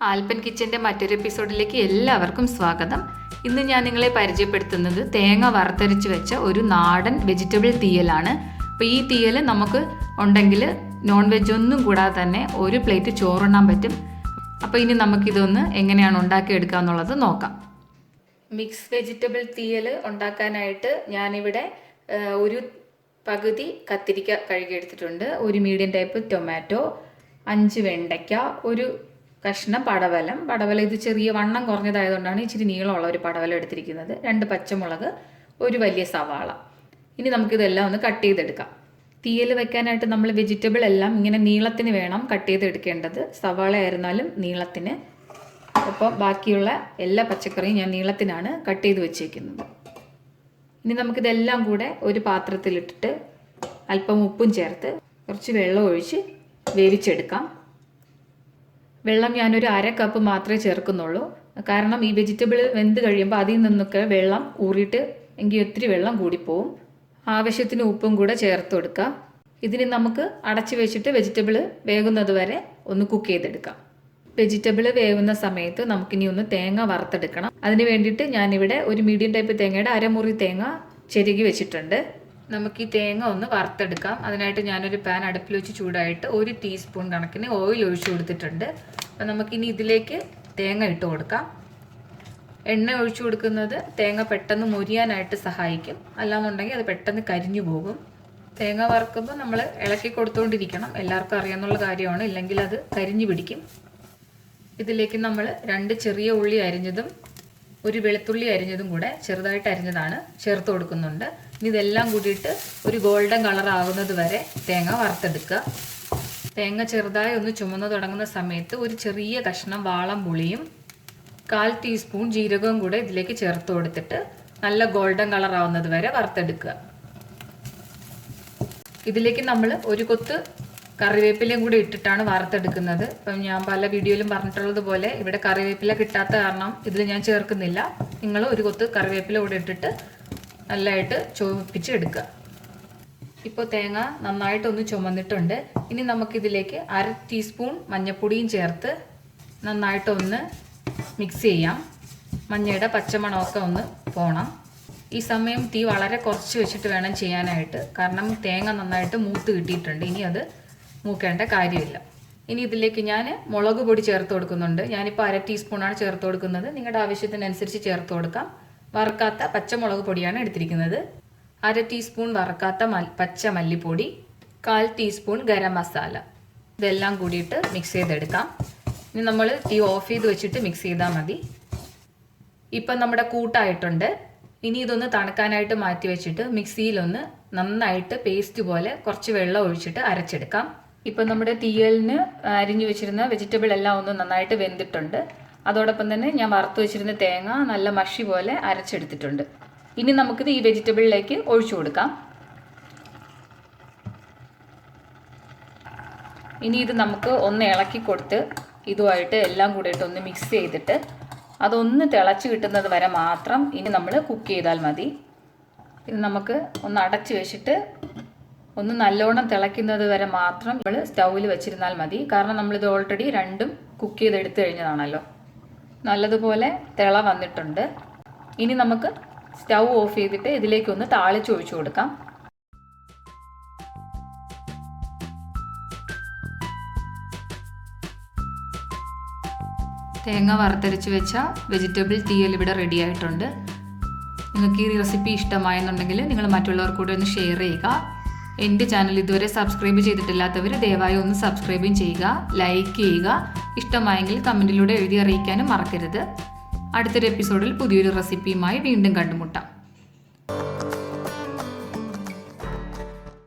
ആൽപ്പൻ കിച്ചൻ്റെ മറ്റൊരു എപ്പിസോഡിലേക്ക് എല്ലാവർക്കും സ്വാഗതം. ഇന്ന് ഞാൻ നിങ്ങളെ പരിചയപ്പെടുത്തുന്നത് തേങ്ങ വറുത്തരച്ച് വെച്ച ഒരു നാടൻ വെജിറ്റബിൾ തീയലാണ്. അപ്പോൾ ഈ തീയൽ നമുക്ക് ഉണ്ടെങ്കിൽ നോൺ വെജ് ഒന്നും കൂടാതെ തന്നെ ഒരു പ്ലേറ്റ് ചോറുണ്ണാൻ പറ്റും. അപ്പോൾ ഇനി നമുക്കിതൊന്ന് എങ്ങനെയാണ് ഉണ്ടാക്കിയെടുക്കുക എന്നുള്ളത് നോക്കാം. മിക്സ് വെജിറ്റബിൾ തീയൽ ഉണ്ടാക്കാനായിട്ട് ഞാനിവിടെ ഒരു പകുതി കത്തിരിക്ക കഴുകിയെടുത്തിട്ടുണ്ട്, ഒരു മീഡിയം ടൈപ്പ് ടൊമാറ്റോ, 5 വെണ്ടയ്ക്ക, ഒരു കഷ്ണം പടവലം ഇത് ചെറിയ വണ്ണം കുറഞ്ഞതായതുകൊണ്ടാണ് ഇച്ചിരി നീളമുള്ള ഒരു പടവലം എടുത്തിരിക്കുന്നത്, 2 പച്ചമുളക്, ഒരു വലിയ സവാള. ഇനി നമുക്കിതെല്ലാം ഒന്ന് കട്ട് ചെയ്തെടുക്കാം. തീയൽ വെക്കാനായിട്ട് നമ്മൾ വെജിറ്റബിൾ എല്ലാം ഇങ്ങനെ നീളത്തിന് വേണം കട്ട് ചെയ്തെടുക്കേണ്ടത്. സവാള ആയിരുന്നാലും നീളത്തിന്, ഒപ്പം ബാക്കിയുള്ള എല്ലാ പച്ചക്കറിയും ഞാൻ നീളത്തിനാണ് കട്ട് ചെയ്ത് വെച്ചേക്കുന്നത്. ഇനി നമുക്കിതെല്ലാം കൂടെ ഒരു പാത്രത്തിലിട്ടിട്ട് അല്പം ഉപ്പും ചേർത്ത് കുറച്ച് വെള്ളം ഒഴിച്ച് വേവിച്ചെടുക്കാം. വെള്ളം ഞാനൊരു 1/2 കപ്പ് മാത്രമേ ചേർക്കുന്നുള്ളൂ, കാരണം ഈ വെജിറ്റബിൾ വെന്ത് കഴിയുമ്പോൾ അതിൽ നിന്നൊക്കെ വെള്ളം ഊറിയിട്ട് എങ്കിൽ ഒത്തിരി വെള്ളം കൂടിപ്പോവും. ആവശ്യത്തിന് ഉപ്പും കൂടെ ചേർത്ത് കൊടുക്കുക. ഇതിന് നമുക്ക് അടച്ചു വെച്ചിട്ട് വെജിറ്റബിൾ വേകുന്നത് വരെ ഒന്ന് കുക്ക് ചെയ്തെടുക്കാം. വെജിറ്റബിൾ വേവുന്ന സമയത്ത് നമുക്കിനി ഒന്ന് തേങ്ങ വറുത്തെടുക്കണം. അതിന് വേണ്ടിയിട്ട് ഞാനിവിടെ ഒരു മീഡിയം ടൈപ്പ് തേങ്ങയുടെ 1/2 മുറി തേങ്ങ ചെരുകി വെച്ചിട്ടുണ്ട്. നമുക്ക് ഈ തേങ്ങ ഒന്ന് വറുത്തെടുക്കാം. അതിനായിട്ട് ഞാനൊരു പാൻ അടുപ്പിൽ വെച്ച് ചൂടായിട്ട് 1 ടീസ്പൂൺ കണക്കിന് ഓയിൽ ഒഴിച്ചു കൊടുത്തിട്ടുണ്ട്. അപ്പം നമുക്കിനി ഇതിലേക്ക് തേങ്ങ ഇട്ട് കൊടുക്കാം. എണ്ണ ഒഴിച്ചു കൊടുക്കുന്നത് തേങ്ങ പെട്ടെന്ന് മൊരിയാനായിട്ട് സഹായിക്കും, അല്ലാന്നുണ്ടെങ്കിൽ അത് പെട്ടെന്ന് കരിഞ്ഞു പോകും. തേങ്ങ വറുക്കുമ്പോൾ നമ്മൾ ഇളക്കി കൊടുത്തുകൊണ്ടിരിക്കണം, എല്ലാവർക്കും അറിയാവുന്ന കാര്യമാണ്, ഇല്ലെങ്കിൽ അത് കരിഞ്ഞു പിടിക്കും. ഇതിലേക്ക് നമ്മൾ 2 ചെറിയ ഉള്ളി അരിഞ്ഞതും 1 വെളുത്തുള്ളി അരിഞ്ഞതും കൂടെ ചെറുതായിട്ട് അരിഞ്ഞതാണ് ചേർത്ത് കൊടുക്കുന്നുണ്ട്. ഇനി ഇതെല്ലാം കൂടിയിട്ട് ഒരു ഗോൾഡൻ കളർ ആകുന്നത് വരെ തേങ്ങ വറുത്തെടുക്കുക. തേങ്ങ ചെറുതായി ഒന്ന് ചുമന്ന് തുടങ്ങുന്ന സമയത്ത് ഒരു ചെറിയ കഷ്ണം വാളം പുളിയും 1/4 ടീസ്പൂൺ ജീരകവും കൂടെ ഇതിലേക്ക് ചേർത്ത് കൊടുത്തിട്ട് നല്ല ഗോൾഡൻ കളർ ആവുന്നത് വരെ വറുത്തെടുക്കുക. ഇതിലേക്ക് നമ്മൾ ഒരു കൊത്ത് കറിവേപ്പിലയും കൂടി ഇട്ടിട്ടാണ് വറുത്തെടുക്കുന്നത്. ഇപ്പം ഞാൻ പല വീഡിയോയിലും പറഞ്ഞിട്ടുള്ളത് പോലെ ഇവിടെ കറിവേപ്പില കിട്ടാത്ത കാരണം ഇതിൽ ഞാൻ ചേർക്കുന്നില്ല. നിങ്ങൾ ഒരു കൊത്ത് കറിവേപ്പില കൂടി ഇട്ടിട്ട് നല്ലതായിട്ട് ചുവപ്പിച്ച് എടുക്കുക. ഇപ്പോൾ തേങ്ങ നന്നായിട്ടൊന്ന് ചുമന്നിട്ടുണ്ട്. ഇനി നമുക്കിതിലേക്ക് 1/2 ടീസ്പൂൺ മഞ്ഞൾപ്പൊടിയും ചേർത്ത് നന്നായിട്ടൊന്ന് മിക്സ് ചെയ്യാം. മഞ്ഞയുടെ പച്ചമണമൊക്കെ ഒന്ന് പോകണം. ഈ സമയം തീ വളരെ കുറച്ച് വെച്ചിട്ട് വേണം ചെയ്യാനായിട്ട്, കാരണം തേങ്ങ നന്നായിട്ട് മൂത്ത് കിട്ടിയിട്ടുണ്ട്. ഇനി അത് മൂക്കേണ്ട കാര്യമില്ല. ഇനി ഇതിലേക്ക് ഞാൻ മുളക് പൊടി ചേർത്ത് കൊടുക്കുന്നുണ്ട്. ഞാനിപ്പോൾ 1/2 ടീസ്പൂണാണ് ചേർത്ത് കൊടുക്കുന്നത്. നിങ്ങളുടെ ആവശ്യത്തിനനുസരിച്ച് ചേർത്ത് കൊടുക്കാം. വറുക്കാത്ത പച്ചമുളക് പൊടിയാണ് എടുത്തിരിക്കുന്നത്. 1/2 ടീസ്പൂൺ വറുക്കാത്ത പച്ച മല്ലിപ്പൊടി, 1/4 ടീസ്പൂൺ ഗരം മസാല. ഇതെല്ലാം കൂടിയിട്ട് മിക്സ് ചെയ്തെടുക്കാം. ഇനി നമ്മൾ തീ ഓഫ് ചെയ്ത് വെച്ചിട്ട് മിക്സ് ചെയ്താൽ മതി. ഇപ്പം നമ്മുടെ കൂട്ടായിട്ടുണ്ട്. ഇനി ഇതൊന്ന് തണുക്കാനായിട്ട് മാറ്റി വെച്ചിട്ട് മിക്സിയിലൊന്ന് നന്നായിട്ട് പേസ്റ്റ് പോലെ കുറച്ച് വെള്ളം ഒഴിച്ചിട്ട് അരച്ചെടുക്കാം. ഇപ്പം നമ്മുടെ തീയലിന് അരിഞ്ഞു വെച്ചിരുന്ന വെജിറ്റബിൾ എല്ലാം ഒന്ന് നന്നായിട്ട് വെന്തിട്ടുണ്ട്. അതോടൊപ്പം തന്നെ ഞാൻ വറുത്ത് വെച്ചിരുന്ന തേങ്ങ നല്ല മഷി പോലെ അരച്ചെടുത്തിട്ടുണ്ട്. ഇനി നമുക്കിത് ഈ വെജിറ്റബിളിലേക്ക് ഒഴിച്ചു കൊടുക്കാം. ഇനി ഇത് നമുക്ക് ഒന്ന് ഇളക്കി കൊടുത്ത് ഇതുമായിട്ട് എല്ലാം കൂടിയിട്ട് ഒന്ന് മിക്സ് ചെയ്തിട്ട് അതൊന്ന് തിളച്ച് കിട്ടുന്നത് വരെ മാത്രം ഇനി നമ്മൾ കുക്ക് ചെയ്താൽ മതി. ഇത് നമുക്ക് ഒന്ന് അടച്ച് വെച്ചിട്ട് ഒന്ന് നല്ലോണം തിളയ്ക്കുന്നത് വരെ മാത്രം നമ്മൾ സ്റ്റൗവിൽ വെച്ചിരുന്നാൽ മതി. കാരണം നമ്മളിത് ഓൾറെഡി രണ്ടും കുക്ക് ചെയ്തെടുത്ത് കഴിഞ്ഞതാണല്ലോ. നല്ലതുപോലെ തിള വന്നിട്ടുണ്ട്. ഇനി നമുക്ക് സ്റ്റൗ ഓഫ് ചെയ്തിട്ട് ഇതിലേക്കൊന്ന് താളിച്ച് ഒഴിച്ചു കൊടുക്കാം. തേങ്ങ വറുത്തരച്ച് വെച്ച വെജിറ്റബിൾ തീയൽ ഇവിടെ റെഡി ആയിട്ടുണ്ട്. നിങ്ങൾക്ക് ഈ റെസിപ്പി ഇഷ്ടമായെന്നുണ്ടെങ്കിൽ നിങ്ങൾ മറ്റുള്ളവർക്ക് കൂടെ ഒന്ന് ഷെയർ ചെയ്യുക. എൻ്റെ ചാനൽ ഇതുവരെ സബ്സ്ക്രൈബ് ചെയ്തിട്ടില്ലാത്തവർ ദയവായി ഒന്ന് സബ്സ്ക്രൈബും ചെയ്യുക, ലൈക്ക് ചെയ്യുക. ഇഷ്ടമായെങ്കിൽ കമൻറ്റിലൂടെ എഴുതി അറിയിക്കാനും മറക്കരുത്. അടുത്തൊരു എപ്പിസോഡിൽ പുതിയൊരു റെസിപ്പിയുമായി വീണ്ടും കണ്ടുമുട്ടാം.